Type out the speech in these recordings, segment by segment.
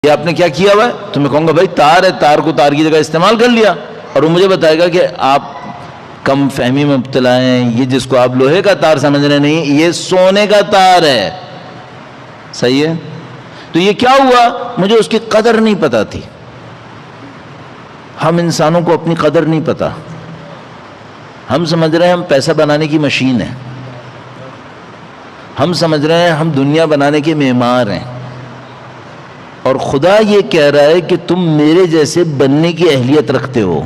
یہ آپ نے کیا کیا ہوا ہے؟ تو میں کہوں گا بھائی تار ہے، تار کو تار کی جگہ استعمال کر لیا، اور وہ مجھے بتائے گا کہ آپ کم فہمی میں مبتلا ہیں، یہ جس کو آپ لوہے کا تار سمجھ رہے نہیں، یہ سونے کا تار ہے. صحیح ہے؟ تو یہ کیا ہوا؟ مجھے اس کی قدر نہیں پتا تھی. ہم انسانوں کو اپنی قدر نہیں پتا. ہم سمجھ رہے ہیں ہم پیسہ بنانے کی مشین ہیں، ہم سمجھ رہے ہیں ہم دنیا بنانے کے معمار ہیں، اور خدا یہ کہہ رہا ہے کہ تم میرے جیسے بننے کی اہلیت رکھتے ہو.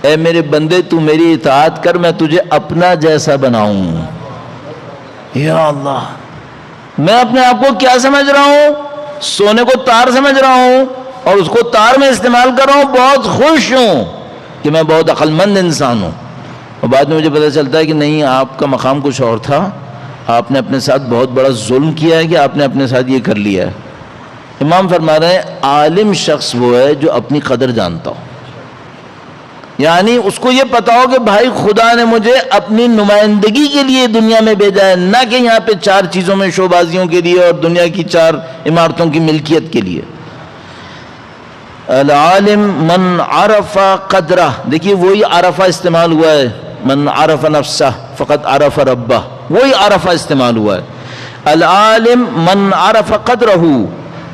اے میرے بندے تو میری اطاعت کر، میں تجھے اپنا جیسا بناؤں. یا اللہ، میں اپنے آپ کو کیا سمجھ رہا ہوں؟ سونے کو تار سمجھ رہا ہوں، اور اس کو تار میں استعمال کر رہا ہوں. بہت خوش ہوں کہ میں بہت عقل مند انسان ہوں. اور بعد میں مجھے پتہ چلتا ہے کہ نہیں، آپ کا مقام کچھ اور تھا. آپ نے اپنے ساتھ بہت بڑا ظلم کیا ہے کہ آپ نے اپنے ساتھ یہ کر لیا ہے. امام فرما رہے ہیں عالم شخص وہ ہے جو اپنی قدر جانتا ہو، یعنی اس کو یہ پتا ہو کہ بھائی خدا نے مجھے اپنی نمائندگی کے لیے دنیا میں بھیجا ہے، نہ کہ یہاں پہ 4 چیزوں میں شو بازیوں کے لیے اور دنیا کی 4 عمارتوں کی ملکیت کے لیے. العالم من عرف قدرہ، دیکھیے وہی عرفہ استعمال ہوا ہے، من عرف نفسہ فقط عرف ربہ، وہی عرفہ استعمال ہوا ہے. العالم من عرف قدرہ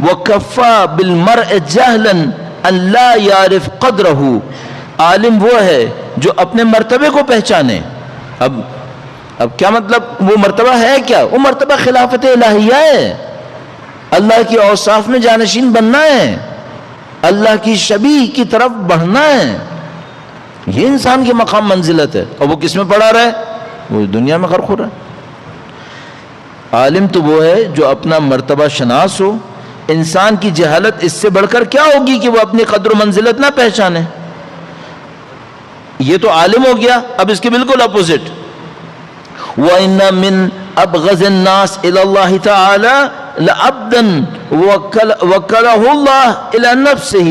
وکفا بالمرء جہلا ان لا یعرف قدرہ. عالم وہ ہے جو اپنے مرتبے کو پہچانے. اب کیا مطلب؟ وہ مرتبہ ہے کیا؟ وہ مرتبہ خلافت الہیہ ہے، اللہ کی اوصاف میں جانشین بننا ہے، اللہ کی شبیہ کی طرف بڑھنا ہے. یہ انسان کی مقام منزلت ہے. اور وہ کس میں پڑا رہا ہے؟ وہ دنیا میں غرق ہو رہا ہے. عالم تو وہ ہے جو اپنا مرتبہ شناس ہو. انسان کی جہالت اس سے بڑھ کر کیا ہوگی کہ وہ اپنی قدر و منزلت نہ پہچانے. یہ تو عالم ہو گیا. اب اس کے بالکل اپوزٹ، وَإِنَّ مِنْ أَبْغَضِ النَّاسِ إِلَى اللَّهِ تَعَالَى لَعَبْدًا وَكَّلَهُ اللَّهُ إِلَى نَفْسِهِ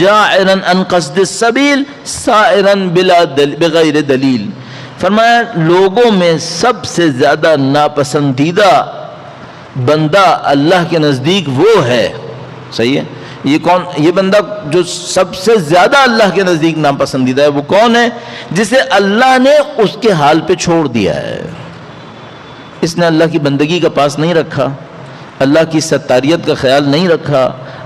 جَاعِرًا عَنْ قَصْدِ السَّبِيلِ سَائِرًا بِغَيْرِ دَلِيلٍ. فرمایا لوگوں میں سب سے زیادہ ناپسندیدہ بندہ اللہ کے نزدیک وہ ہے. صحیح ہے؟ یہ کون؟ یہ بندہ جو سب سے زیادہ اللہ کے نزدیک ناپسندیدہ ہے وہ کون ہے؟ جسے اللہ نے اس کے حال پہ چھوڑ دیا ہے. اس نے اللہ کی بندگی کا پاس نہیں رکھا، اللہ کی ستاریت کا خیال نہیں رکھا،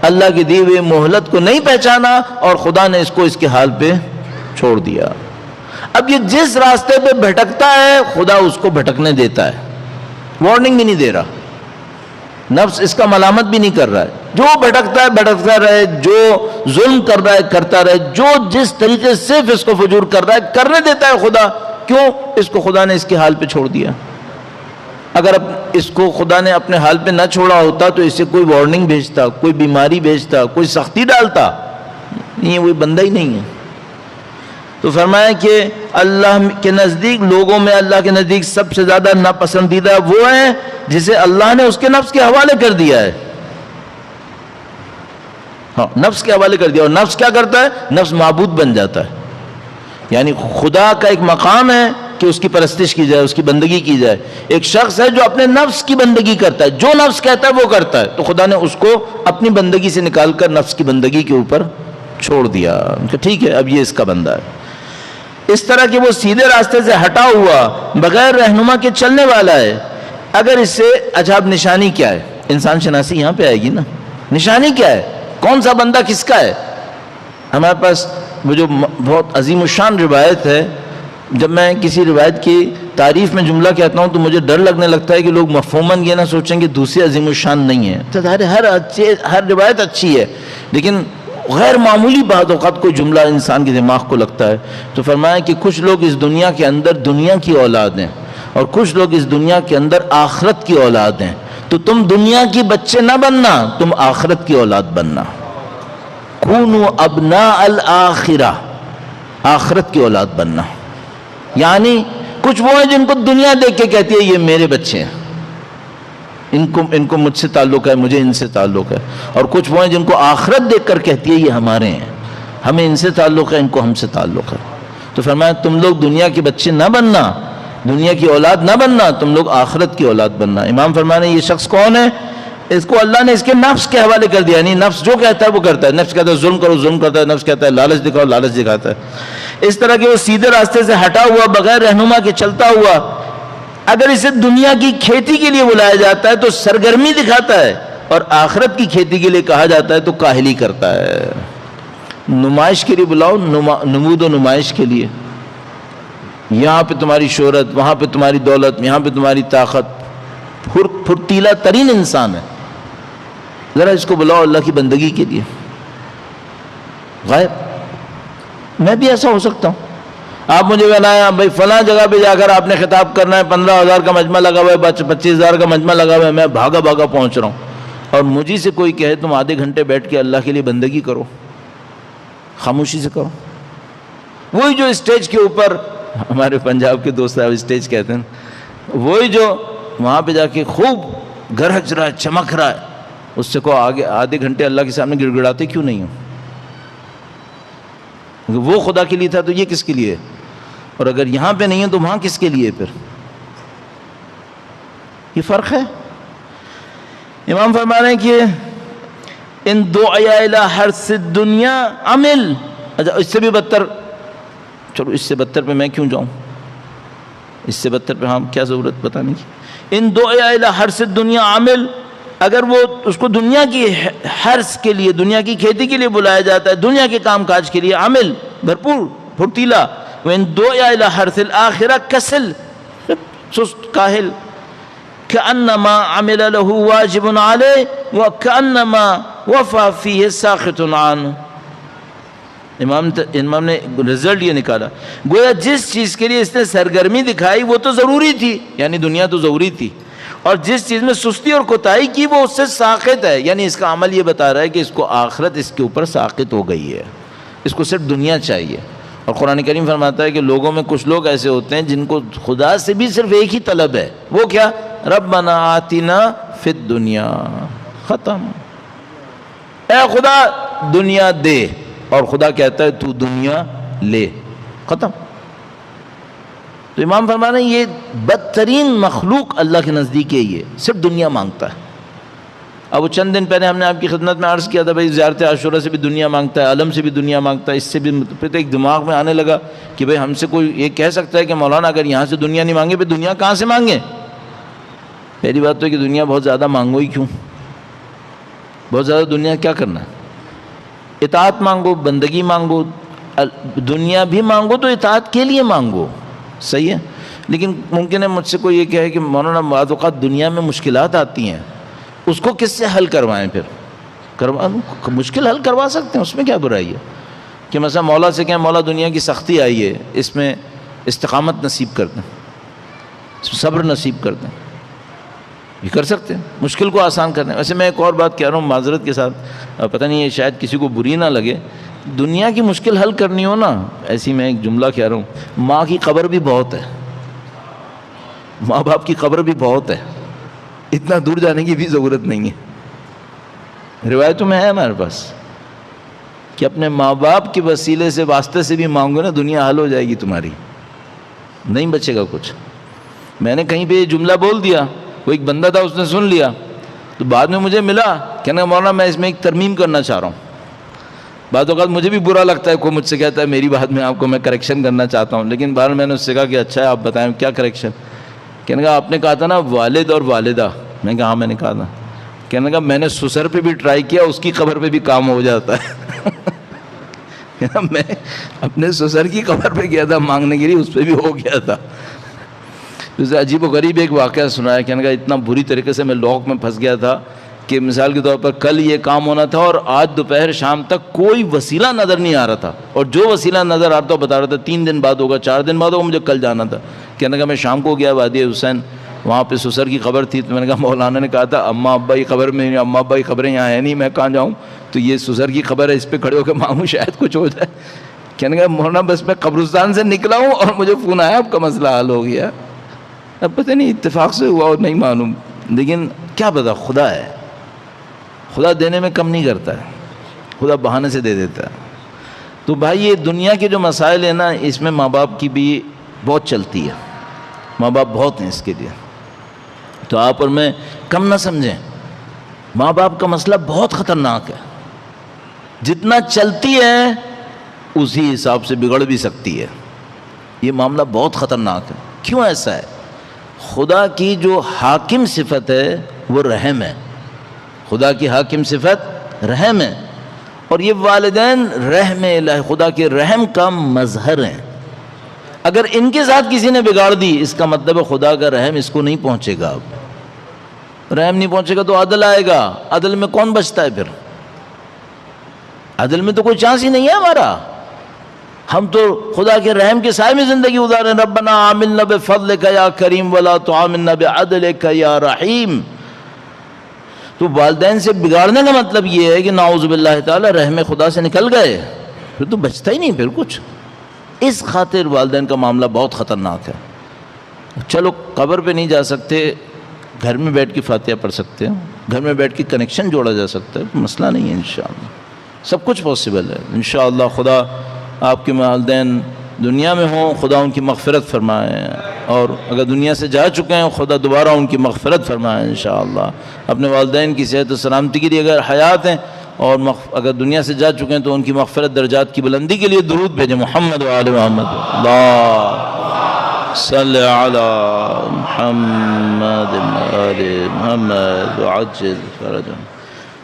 اللہ کی دی ہوئی مہلت کو نہیں پہچانا، اور خدا نے اس کو اس کے حال پہ چھوڑ دیا. اب یہ جس راستے پہ بھٹکتا ہے خدا اس کو بھٹکنے دیتا ہے، وارننگ بھی نہیں دے رہا. نفس اس کا ملامت بھی نہیں کر رہا ہے. جو بھٹکتا ہے بھٹکتا رہے، جو ظلم کر رہا ہے کرتا رہے، جو جس طریقے سے اس کو فجور کر رہا ہے کرنے دیتا ہے خدا. کیوں؟ اس کو خدا نے اس کے حال پہ چھوڑ دیا. اگر اس کو خدا نے اپنے حال پہ نہ چھوڑا ہوتا تو اسے کوئی وارننگ بھیجتا، کوئی بیماری بھیجتا، کوئی سختی ڈالتا. یہ وہ بندہ ہی نہیں ہے. تو فرمایا کہ اللہ کے نزدیک، لوگوں میں اللہ کے نزدیک سب سے زیادہ ناپسندیدہ وہ ہے جسے اللہ نے اس کے نفس کے حوالے کر دیا ہے. ہاں، نفس کے حوالے کر دیا. اور نفس کیا کرتا ہے؟ نفس معبود بن جاتا ہے. یعنی خدا کا ایک مقام ہے کہ اس کی پرستش کی جائے، اس کی بندگی کی جائے. ایک شخص ہے جو اپنے نفس کی بندگی کرتا ہے، جو نفس کہتا ہے وہ کرتا ہے. تو خدا نے اس کو اپنی بندگی سے نکال کر نفس کی بندگی کے اوپر چھوڑ دیا کہ ٹھیک ہے اب یہ اس کا بندہ ہے. اس طرح کہ وہ سیدھے راستے سے ہٹا ہوا، بغیر رہنما کے چلنے والا ہے. اگر اس سے عجب نشانی کیا ہے؟ انسان شناسی یہاں پہ آئے گی نا. نشانی کیا ہے؟ کون سا بندہ کس کا ہے؟ ہمارے پاس وہ جو بہت عظیم الشان روایت ہے، جب میں کسی روایت کی تعریف میں جملہ کہتا ہوں تو مجھے ڈر لگنے لگتا ہے کہ لوگ مفہوماً یہ نہ سوچیں کہ دوسری عظیم الشان نہیں ہے. تو ہر روایت اچھی ہے، لیکن غیر معمولی بعض اوقات کوئی جملہ انسان کے دماغ کو لگتا ہے. تو فرمایا کہ کچھ لوگ اس دنیا کے اندر دنیا کی اولاد ہیں، اور کچھ لوگ اس دنیا کے اندر آخرت کی اولاد ہیں. تو تم دنیا کی بچے نہ بننا، تم آخرت کی اولاد بننا. کونوا ابناء الآخرہ، آخرت کی اولاد بننا. یعنی کچھ وہ ہیں جن کو دنیا دیکھ کے کہتی ہے یہ میرے بچے ہیں، ان کو مجھ سے تعلق ہے، مجھے ان سے تعلق ہے. اور کچھ وہ ہیں جن کو آخرت دیکھ کر کہتی ہے یہ ہمارے ہیں، ہمیں ان سے تعلق ہے، ان کو ہم سے تعلق ہے. تو فرمایا تم لوگ دنیا کے بچے نہ بننا، دنیا کی اولاد نہ بننا، تم لوگ آخرت کی اولاد بننا. امام فرمانے یہ شخص کون ہے؟ اس کو اللہ نے اس کے نفس کے حوالے کر دیا، یعنی نفس جو کہتا ہے وہ کرتا ہے. نفس کہتا ہے ظلم کرو ظلم کرتا ہے، نفس کہتا ہے لالچ دکھاؤ لالچ دکھاتا ہے. اس طرح کہ وہ سیدھے راستے سے ہٹا ہوا بغیر رہنما کے چلتا ہوا، اگر اسے دنیا کی کھیتی کے لیے بلایا جاتا ہے تو سرگرمی دکھاتا ہے، اور آخرت کی کھیتی کے لیے کہا جاتا ہے تو کاہلی کرتا ہے. نمائش کے لیے بلاؤ، نمود و نمائش کے لیے، یہاں پہ تمہاری شہرت، وہاں پہ تمہاری دولت، یہاں پہ تمہاری طاقت، پھرتیلا ترین انسان ہے، ذرا اس کو بلاؤ اللہ کی بندگی کے لیے. غائب. میں بھی ایسا ہو سکتا ہوں. آپ مجھے بنایا بھائی فلاں جگہ پہ جا کر آپ نے خطاب کرنا ہے، 15,000 کا مجمع لگا ہوا ہے، 25,000 کا مجمع لگا ہوا ہے، میں بھاگا بھاگا پہنچ رہا ہوں، اور مجھے سے کوئی کہے تم آدھے گھنٹے بیٹھ کے اللہ کے لیے بندگی کرو، خاموشی سے کرو. وہی جو اسٹیج کے اوپر، ہمارے پنجاب کے دوست صاحب اسٹیج کہتے ہیں، وہی جو وہاں پہ جا کے خوب گرج رہا ہے، چمک رہا ہے، اس سے کو آگے آدھے گھنٹے اللہ کے سامنے گڑ گڑاتے کیوں نہیں ہو؟ وہ خدا کے لیے تھا تو یہ کس کے لیے؟ اور اگر یہاں پہ نہیں ہے تو وہاں کس کے لیے؟ پھر یہ فرق ہے. امام فرما رہے ہیں کہ ان دعیا الی حرث الدنیا عمل. اچھا اس سے بھی بدتر، چلو اس سے بدتر پہ میں کیوں جاؤں، اس سے بدتر پہ ہم کیا ضرورت بتانے کی. ان دعیا الی حرث الدنیا عمل، اگر وہ اس کو دنیا کی حرث کے لیے، دنیا کی کھیتی کے لیے بلایا جاتا ہے، دنیا کے کام کاج کے لیے، عمل بھرپور پھرتیلا. وَإِن دُعِيَ إِلَى حَرْثِ الْآخِرَةِ کسل، سست کاہل. كَأَنَّمَا عَمِلَ لَهُ وَاجِبٌ عَلَيْهِ وَكَأَنَّمَا وَفَى فِيهِ سَاخِطٌ عَنْهُ. امام نے رزلٹ یہ نکالا، گویا جس چیز کے لیے اس نے سرگرمی دکھائی وہ تو ضروری تھی، یعنی دنیا تو ضروری تھی، اور جس چیز میں سستی اور کوتاہی کی وہ اس سے ساخط ہے، یعنی اس کا عمل یہ بتا رہا ہے کہ اس کو آخرت اس کے اوپر ساخط ہو گئی ہے، اس کو صرف دنیا چاہیے. اور قرآن کریم فرماتا ہے کہ لوگوں میں کچھ لوگ ایسے ہوتے ہیں جن کو خدا سے بھی صرف ایک ہی طلب ہے، وہ کیا؟ ربنا آتنا فی الدنیا. ختم. اے خدا دنیا دے، اور خدا کہتا ہے تو دنیا لے. ختم. تو امام فرما رہے ہیں یہ بدترین مخلوق اللہ کے نزدیک ہے، یہ صرف دنیا مانگتا ہے. اب وہ چند دن پہلے ہم نے آپ کی خدمت میں عرض کیا تھا بھائی زیارت عاشورہ سے بھی دنیا مانگتا ہے، علم سے بھی دنیا مانگتا ہے، اس سے بھی. پھر ایک دماغ میں آنے لگا کہ بھائی ہم سے کوئی یہ کہہ سکتا ہے کہ مولانا اگر یہاں سے دنیا نہیں مانگے پھر دنیا کہاں سے مانگے؟ پہلی بات تو ہے کہ دنیا بہت زیادہ مانگو ہی کیوں؟ بہت زیادہ دنیا کیا کرنا ہے؟ اطاعت مانگو، بندگی مانگو، دنیا بھی مانگو تو اطاعت کے لیے مانگو، صحیح ہے. لیکن ممکن ہے مجھ سے کوئی یہ کہے کہ مولانا بعض اوقات دنیا میں مشکلات آتی ہیں، اس کو کس سے حل کروائیں؟ پھر مشکل حل کروا سکتے ہیں، اس میں کیا برائی ہے؟ کہ مثلا مولا سے کہیں مولا دنیا کی سختی آئی ہے، اس میں استقامت نصیب کر دیں، صبر نصیب کر دیں، یہ کر سکتے ہیں، مشکل کو آسان کرنے. ویسے میں ایک اور بات کہہ رہا ہوں معذرت کے ساتھ، پتہ نہیں یہ شاید کسی کو بری نہ لگے، دنیا کی مشکل حل کرنی ہو نا، ایسی میں ایک جملہ کہہ رہا ہوں، ماں کی قبر بھی بہت ہے، ماں باپ کی قبر بھی بہت ہے، اتنا دور جانے کی بھی ضرورت نہیں ہے. روایتوں میں ہے ہمارے پاس کہ اپنے ماں باپ کے وسیلے سے، واسطے سے بھی مانگو نا، دنیا حل ہو جائے گی تمہاری، نہیں بچے گا کچھ. میں نے کہیں پہ یہ جملہ بول دیا، وہ ایک بندہ تھا اس نے سن لیا، تو بعد میں مجھے ملا کہنا مولانا میں اس میں ایک ترمیم کرنا چاہ رہا ہوں. بعض اوقات مجھے بھی برا لگتا ہے، کوئی مجھ سے کہتا ہے میری بات میں آپ کو میں کریکشن کرنا چاہتا ہوں، لیکن بعد میں نے اس سے کہا کہ اچھا ہے آپ بتائیں کیا کریکشن؟ کہنے کہا آپ نے کہا تھا نا والد اور والدہ. میں نے کہا ہاں میں نے کہا تھا. کہنے کہا میں نے سسر پہ بھی ٹرائی کیا، اس کی قبر پہ بھی کام ہو جاتا ہے. میں اپنے سسر کی قبر پہ گیا تھا مانگنے کے لیے، اس پہ بھی ہو گیا تھا. اسے عجیب و غریب ایک واقعہ سنایا. کہنے کہا اتنا بری طریقے سے میں لوک میں پھنس گیا تھا کہ مثال کے طور پر کل یہ کام ہونا تھا اور آج دوپہر شام تک کوئی وسیلہ نظر نہیں آ رہا تھا، اور جو وسیلہ نظر آ رہا تھا بتا رہا تھا 3 دن بعد ہوگا، 4 دن بعد ہوگا، مجھے کل جانا تھا. کہنے کہا میں شام کو گیا وادی حسین، وہاں پہ سسر کی قبر تھی، تو میں نے کہا مولانا نے کہا تھا اماں ابا کی قبر میں، اماں ابا کی قبریں یہاں ہیں نہیں، میں کہاں جاؤں، تو یہ سسر کی قبر ہے، اس پہ کھڑے ہو کے مانگوں شاید کچھ ہو جائے. کہنے کہا مولانا بس میں قبرستان سے نکلا ہوں اور مجھے فون آیا آپ کا مسئلہ حل ہو گیا. اب پتہ نہیں اتفاق سے ہوا اور نہیں معلوم، لیکن کیا پتا، خدا ہے، خدا دینے میں کم نہیں کرتا ہے، خدا بہانے سے دے دیتا ہے. تو بھائی یہ دنیا کے جو مسائل ہیں نا، اس میں ماں باپ کی بھی بہت چلتی ہے، ماں باپ بہت ہیں اس کے لیے، تو آپ اور میں کم نہ سمجھیں. ماں باپ کا مسئلہ بہت خطرناک ہے، جتنا چلتی ہے اسی حساب سے بگڑ بھی سکتی ہے، یہ معاملہ بہت خطرناک ہے۔ کیوں ایسا ہے؟ خدا کی جو حاکم صفت ہے وہ رحم ہے، خدا کی حاکم صفت رحم ہے، اور یہ والدین رحم الہی، خدا کے رحم کا مظہر ہیں۔ اگر ان کے ساتھ کسی نے بگاڑ دی، اس کا مطلب ہے خدا کا رحم اس کو نہیں پہنچے گا، اب رحم نہیں پہنچے گا تو عدل آئے گا، عدل میں کون بچتا ہے پھر؟ عدل میں تو کوئی چانس ہی نہیں ہے ہمارا، ہم تو خدا کے رحم کے سائے میں زندگی گزارے۔ ربنا عاملنا بفضلک یا کریم ولا تعاملنا بعدلک یا رحیم۔ تو والدین سے بگاڑنے کا مطلب یہ ہے کہ نعوذ باللہ تعالی رحم خدا سے نکل گئے، پھر تو بچتا ہی نہیں پھر کچھ۔ اس خاطر والدین کا معاملہ بہت خطرناک ہے۔ چلو قبر پہ نہیں جا سکتے، گھر میں بیٹھ کے فاتحہ پڑھ سکتے ہیں، گھر میں بیٹھ کے کنیکشن جوڑا جا سکتا ہے، مسئلہ نہیں ہے، انشاءاللہ سب کچھ پاسبل ہے انشاءاللہ۔ خدا آپ کے والدین دنیا میں ہوں، خدا ان کی مغفرت فرمائے، اور اگر دنیا سے جا چکے ہیں خدا دوبارہ ان کی مغفرت فرمائے انشاءاللہ۔ اپنے والدین کی صحت و سلامتی کے لیے اگر حیات ہیں اور اگر دنیا سے جا چکے ہیں تو ان کی مغفرت، درجات کی بلندی کے لیے درود بھیجیں۔ محمد و آل محمد، اللہ صلی علی محمد آل محمد وعجل فرجهم۔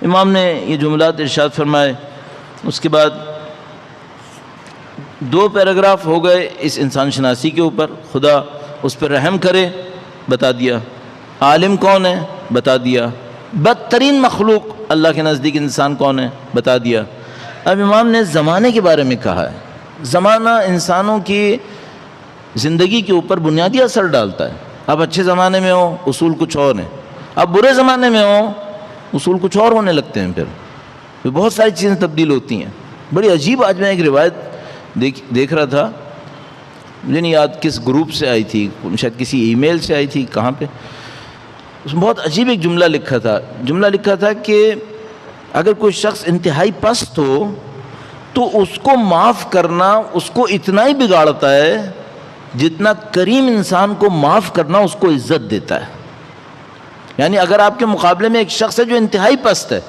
امام نے یہ جملات ارشاد فرمائے، اس کے بعد 2 پیراگراف ہو گئے اس انسان شناسی کے اوپر، خدا اس پر رحم کرے بتا دیا، عالم کون ہے بتا دیا، بدترین مخلوق اللہ کے نزدیک انسان کون ہے بتا دیا۔ اب امام نے زمانے کے بارے میں کہا ہے، زمانہ انسانوں کی زندگی کے اوپر بنیادی اثر ڈالتا ہے۔ اب اچھے زمانے میں ہو اصول کچھ اور ہیں، اب برے زمانے میں ہو اصول کچھ اور ہونے لگتے ہیں، پھر بہت ساری چیزیں تبدیل ہوتی ہیں۔ بڑی عجیب، آج میں ایک روایت دیکھ رہا تھا، مجھے نہیں یاد کس گروپ سے آئی تھی، شاید کسی ای میل سے آئی تھی، کہاں پہ، اس میں بہت عجیب ایک جملہ لکھا تھا کہ اگر کوئی شخص انتہائی پست ہو تو اس کو معاف کرنا اس کو اتنا ہی بگاڑتا ہے جتنا کریم انسان کو معاف کرنا اس کو عزت دیتا ہے۔ یعنی اگر آپ کے مقابلے میں ایک شخص ہے جو انتہائی پست ہے،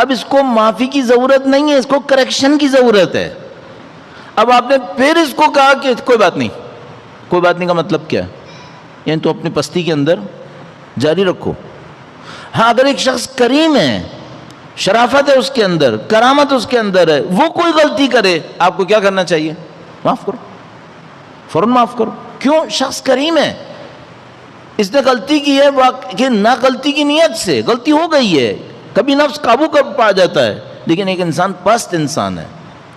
اب اس کو معافی کی ضرورت نہیں ہے، اس کو کریکشن کی ضرورت ہے۔ اب آپ نے پھر اس کو کہا کہ کوئی بات نہیں کا مطلب کیا ہے؟ یعنی تو اپنی پستی کے اندر جاری رکھو۔ ہاں اگر ایک شخص کریم ہے، شرافت ہے اس کے اندر، کرامت اس کے اندر ہے، وہ کوئی غلطی کرے، آپ کو کیا کرنا چاہیے؟ معاف کرو، فوراً معاف کرو۔ کیوں؟ شخص کریم ہے، اس نے غلطی کی ہے، کہ نہ غلطی کی نیت سے غلطی ہو گئی ہے، کبھی نفس قابو کر پا جاتا ہے، لیکن ایک انسان پست انسان ہے،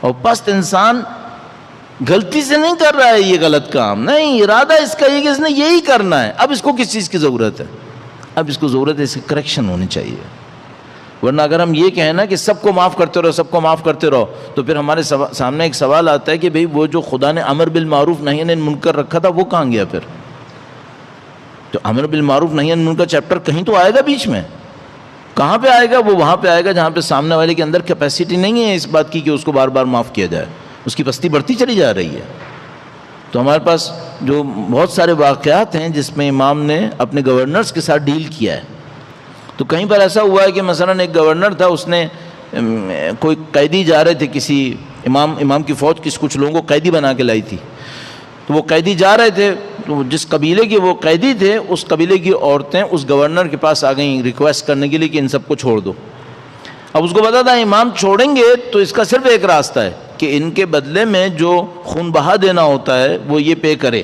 اور پست انسان غلطی سے نہیں کر رہا ہے یہ غلط کام، نہیں، ارادہ اس کا یہ کہ اس نے یہی کرنا ہے۔ اب اس کو کس چیز کی ضرورت ہے؟ اب اس کو ضرورت ہے اس کی کریکشن ہونی چاہیے۔ ورنہ اگر ہم یہ کہیں نا کہ سب کو معاف کرتے رہو تو پھر ہمارے سامنے ایک سوال آتا ہے کہ بھئی وہ جو خدا نے امر بالمعروف نہی عن المنکر رکھا تھا وہ کہاں گیا؟ پھر تو امر بالمعروف نہی عن المنکر چیپٹر کہیں تو آئے گا بیچ میں، کہاں پہ آئے گا؟ وہ وہاں پہ آئے گا جہاں پہ سامنے والے کے اندر کیپیسٹی نہیں ہے اس بات کی کہ اس کو بار بار معاف کیا جائے، اس کی پستی بڑھتی چلی جا رہی ہے۔ تو ہمارے پاس جو بہت سارے واقعات ہیں جس میں امام نے اپنے گورنرز کے ساتھ ڈیل کیا ہے، تو کہیں پر ایسا ہوا ہے کہ مثلا ایک گورنر تھا، اس نے کوئی قیدی جا رہے تھے، کسی امام کی فوج کچھ لوگوں کو قیدی بنا کے لائی تھی، تو وہ قیدی جا رہے تھے، تو جس قبیلے کے وہ قیدی تھے اس قبیلے کی عورتیں اس گورنر کے پاس آ گئیں ریکویسٹ کرنے کے لیے کہ ان سب کو چھوڑ دو۔ اب اس کو پتا تھا امام چھوڑیں گے تو اس کا صرف ایک راستہ ہے کہ ان کے بدلے میں جو خون بہا دینا ہوتا ہے وہ یہ پے کرے،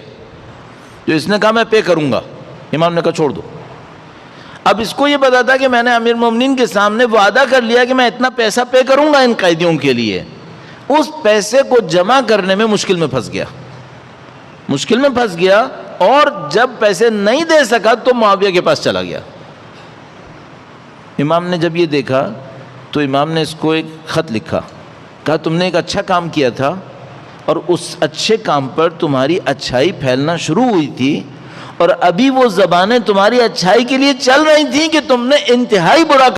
تو اس نے کہا میں پے کروں گا، امام نے کہا چھوڑ دو۔ اب اس کو یہ پتا تھا کہ میں نے امیر المومنین کے سامنے وعدہ کر لیا کہ میں اتنا پیسہ پے کروں گا ان قیدیوں کے لیے، اس پیسے کو جمع کرنے میں مشکل میں پھنس گیا، اور جب پیسے نہیں دے سکا تو معاویہ کے پاس چلا گیا۔ امام نے جب یہ دیکھا تو امام نے اس کو ایک خط لکھا، کہا تم نے ایک اچھا کام کیا تھا اور اس اچھے کام پر تمہاری اچھائی پھیلنا شروع ہوئی تھی، اور ابھی وہ زبانیں تمہاری اچھائی کے لیے چل رہی تھیں کہ تم نے انتہائی برا